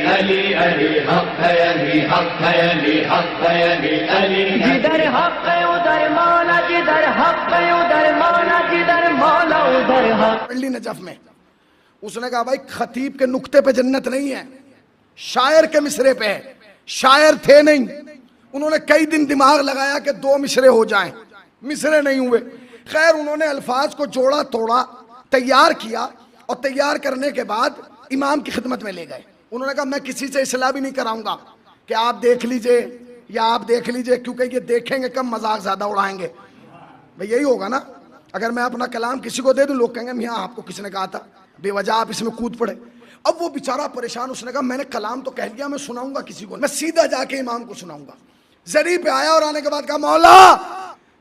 علی علی حق ہے، علی حق ہے، علی حق ہے، علی علی جدھر حق ہے ادھر مولا، جدھر حق ہے ادھر مولا، جدھر مولا ادھر حق. پڑھ لی نجف میں. اس نے کہا بھائی خطیب کے نقطے پہ جنت نہیں ہے، شاعر کے مصرے پہ ہے. شاعر تھے نہیں. انہوں نے کئی دن دماغ لگایا کہ 2 مصرے ہو جائیں، مصرے نہیں ہوئے. خیر انہوں نے الفاظ کو جوڑا توڑا، تیار کیا، اور تیار کرنے کے بعد امام کی خدمت میں لے گئے. انہوں نے کہا میں کسی سے اصلاح بھی نہیں کراؤں گا کہ آپ دیکھ لیجئے یا آپ دیکھ لیجئے، کیونکہ یہ دیکھیں گے کم، مذاق زیادہ اڑائیں گے. بھئی یہی ہوگا نا، اگر میں اپنا کلام کسی کو دے دوں لوگ کہیں گے میاں آپ کو کس نے کہا تھا، بے وجہ آپ اس میں کود پڑے. اب وہ بیچارہ پریشان، اس نے کہا میں نے کلام تو کہہ لیا، میں سناؤں گا کسی کو، میں سیدھا جا کے امام کو سناؤں گا. زری پہ آیا اور آنے کے بعد کہا مولا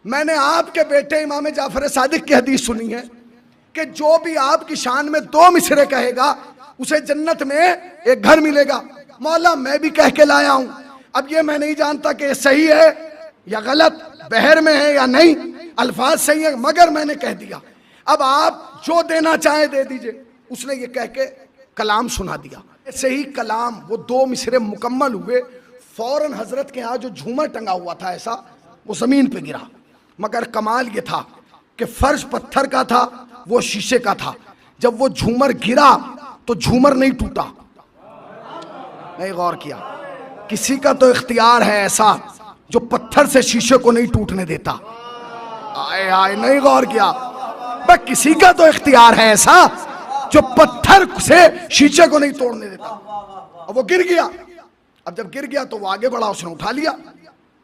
میں نے آپ کے بیٹے امام جعفر صادق کی حدیث سنی ہے کہ جو بھی آپ کی شان میں 2 مصرے کہے گا اسے جنت میں ایک گھر ملے گا. مولا میں بھی کہہ کے لایا ہوں، اب یہ میں نہیں جانتا کہ صحیح ہے یا غلط، بہر میں ہے یا نہیں، الفاظ صحیح ہیں مگر میں نے کہہ دیا، اب آپ جو دینا چاہیں دے دیجئے. اس نے یہ کہہ کے کلام سنا دیا. صحیح کلام وہ 2 مصرے مکمل ہوئے، فوراً حضرت کے ہاں جو جھومر ٹنگا ہوا تھا ایسا وہ زمین پہ گرا. مگر کمال یہ تھا کہ فرش پتھر کا تھا، وہ شیشے کا تھا. جب وہ جھومر گرا تو جھومر نہیں ٹوٹا. نہیں غور کیا؟ کسی کا تو اختیار ہے ایسا جو پتھر سے شیشے کو نہیں ٹوٹنے دیتا. آئے آئے نہیں غور کیا؟ بس کسی کا تو اختیار ہے ایسا جو پتھر سے شیشے کو نہیں توڑنے دیتا. اب وہ گر گیا. اب جب گر گیا تو وہ آگے بڑھا، اس نے اٹھا لیا،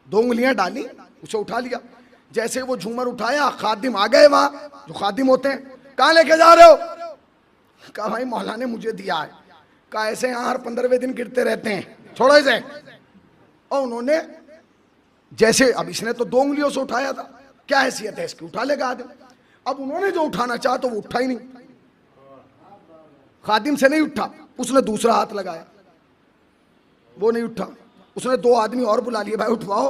2 انگلیاں ڈالی، اسے اٹھا لیا. جیسے وہ جھومر اٹھایا خادم آ گئے وہاں جو خادم ہوتے ہیں. کہاں لے کے جا رہے ہو؟ کہا بھائی مولا نے مجھے دیا ہے. کہا ایسے یہاں ہر 15ویں دن گرتے رہتے ہیں، چھوڑو اسے. اور انہوں نے جیسے، اب اس نے تو 2 انگلیوں سے اٹھایا تھا، کیا حیثیت ہے اس کی، اٹھا لے گا آدمی. اب انہوں نے جو اٹھانا چاہا تو وہ اٹھا ہی نہیں، خادم سے نہیں اٹھا. اس نے دوسرا ہاتھ لگایا، وہ نہیں اٹھا. اس نے 2 آدمی اور بلا لیے، بھائی اٹھواؤ.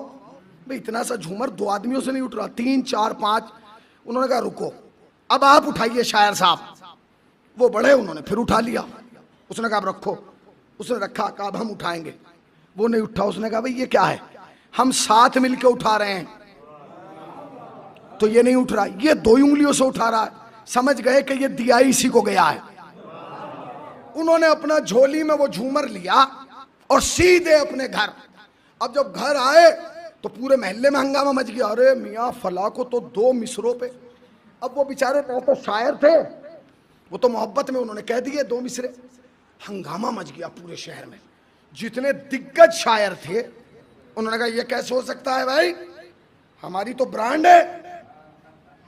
بھئی اتنا سا جھومر 2 آدمیوں سے نہیں اٹھ رہا، 3 4 5. انہوں نے کہا رکو اب آپ اٹھائیے شاعر صاحب. وہ بڑھے، انہوں نے پھر اٹھا لیا. اس نے کہا اب رکھو. اس نے رکھا. کہا اب ہم اٹھائیں گے. وہ نہیں اٹھا. اس نے کہا بھئی یہ کیا ہے، ہم ساتھ مل کے اٹھا رہے ہیں تو یہ نہیں اٹھ رہا، یہ 2 انگلیوں سے اٹھا رہا ہے. سمجھ گئے کہ یہ دیا ہی اسی کو گیا ہے. انہوں نے اپنا جھولی میں وہ جھومر لیا اور سیدھے اپنے گھر. اب جب گھر آئے تو پورے محلے میں ہنگامہ مچ گیا، ارے میاں فلاں کو تو 2 مصروں پہ. اب وہ بیچارے تو شاعر تھے، وہ تو محبت میں انہوں نے کہہ دیے 2 مصرے. ہنگامہ مچ گیا پورے شہر میں. جتنے دگج شاعر تھے انہوں نے کہا یہ کیسے ہو سکتا ہے بھائی، ہماری تو برانڈ ہے،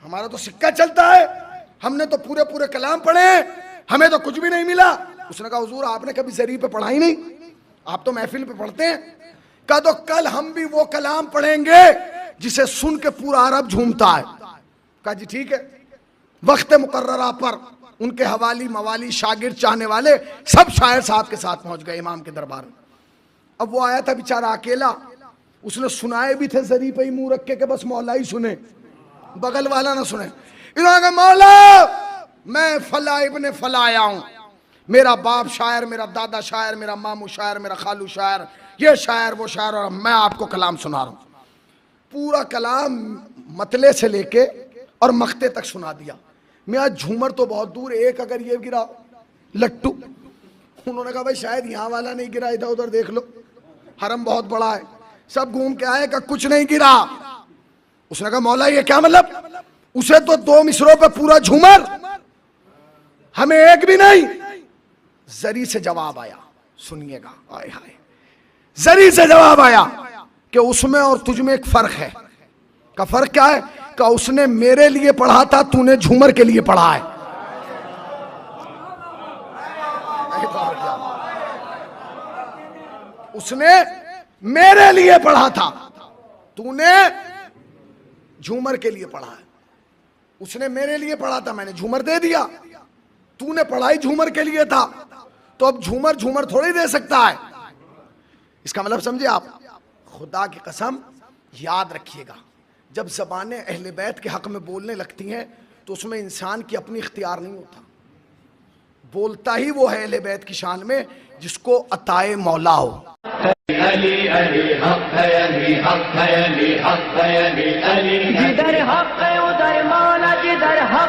ہمارا تو سکہ چلتا ہے، ہم نے تو پورے کلام پڑھے ہیں، ہمیں تو کچھ بھی نہیں ملا. اس نے کہا حضور آپ نے کبھی زری پہ پڑھا ہی نہیں، آپ تو محفل پہ پڑھتے ہیں. کہا تو کل ہم بھی وہ کلام پڑھیں گے جسے سن کے پورا عرب جھومتا ہے. کہا جی ٹھیک ہے. وقت مقررہ پر ان کے حوالی موالی شاگرد چاہنے والے سب شاعر صاحب کے ساتھ پہنچ گئے امام کے دربار میں. اب وہ آیا تھا بیچارہ اکیلا. اس نے سنائے بھی تھے زری پہ ہی منہ رکھ کے کہ بس مولا ہی سنے، بغل والا نہ سنے. انہوں نے کہا مولا میں فلاں ابن فلاں آیا ہوں، میرا باپ شاعر، میرا دادا شاعر، میرا ماموں شاعر، میرا خالو شاعر، یہ شاعر وہ شاعر، اور میں آپ کو کلام سنا رہا ہوں. پورا کلام متلے سے لے کے اور مختے تک سنا دیا. میاں جھومر تو بہت دور، ایک اگر یہ گرا لٹو. انہوں نے کہا بھائی شاید یہاں والا نہیں گرا، ادھر ادھر دیکھ لو، حرم بہت بڑا ہے. سب گھوم کے آئے کہ کچھ نہیں گرا. اس نے کہا مولا یہ کیا مطلب، اسے تو 2 مصروں پہ پورا جھومر، ہمیں ایک بھی نہیں. زری سے جواب آیا، سنیے گا، آئے ہائے. زری سے جواب آیا کہ اس میں اور تجھ میں ایک فرق ہے. کا فرق کیا ہے؟ کہ اس نے میرے لیے پڑھا تھا، تو نے جھومر کے لیے پڑھا ہے. اس نے میرے لیے پڑھا تھا، تو نے جھومر کے لیے پڑھا ہے. اس نے میرے لیے پڑھا تھا، میں نے جھومر دے دیا. تو نے پڑھائی جھومر کے لیے تھا، تو اب جھومر تھوڑی دے سکتا ہے. اس کا مطلب سمجھے آپ؟ خدا کی قسم یاد رکھیے گا، جب زبانیں اہل بیت کے حق میں بولنے لگتی ہیں تو اس میں انسان کی اپنی اختیار نہیں ہوتا. بولتا ہی وہ ہے اہل بیت کی شان میں جس کو عطائے مولا ہو. علی علی حق ہے علی حق ہے علی حق ہے علی علی جدھر حق ہے ادھر مولا، جدھر حق